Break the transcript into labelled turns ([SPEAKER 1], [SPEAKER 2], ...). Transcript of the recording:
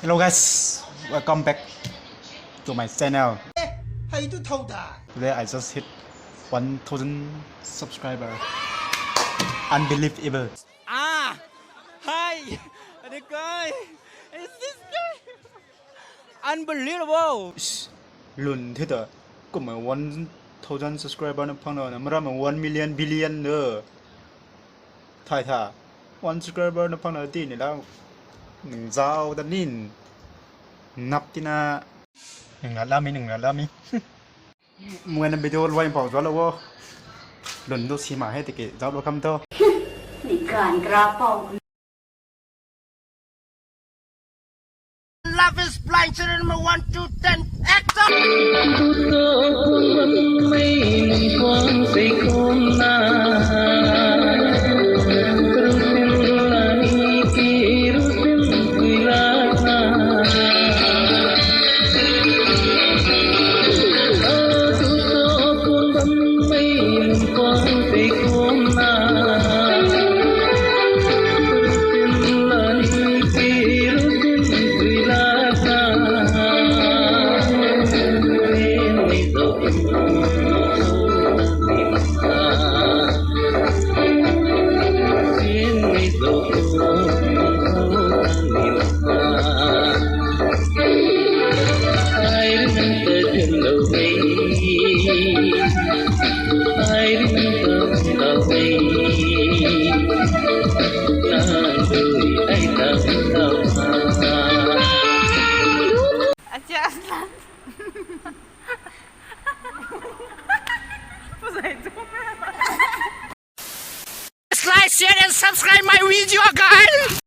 [SPEAKER 1] Hello guys, welcome back to my channel.
[SPEAKER 2] 係都偷大。
[SPEAKER 1] Today I just hit 1,000 subscriber. Unbelievable.
[SPEAKER 3] Hi, the guy. Is this guy? Unbelievable.
[SPEAKER 1] รุ่นที่แต่ก็เหมือน1,000 subscriber นะพังเนอะมันรับเหมือน1 million billion เนอะถ่ายท่า1 subscriber นะพังเนอะที่นี่แล้ว1 เจ้าดันนินนับที่น่า1 ล้านแล้วมี1 ล้านแล้วมี มวยนั้นไปโดนไว้เผาจ้าแล้ววะหล่นดูสีมาให้ตะเกียบเจ้าดูคำโต
[SPEAKER 4] ในการกระป๋อง
[SPEAKER 3] Love is blind. Children number 1, 2, 10. Action.
[SPEAKER 5] ไม่มีความใส่คุ้มหน้ารู้สึกลายที่รู้สึกเวลาทุกโซ่คนทำไม่มีความใส่คุ้มหน้ารู้สึกลายที่รู้สึกเวลา
[SPEAKER 3] Like, share, and subscribe my video, guys.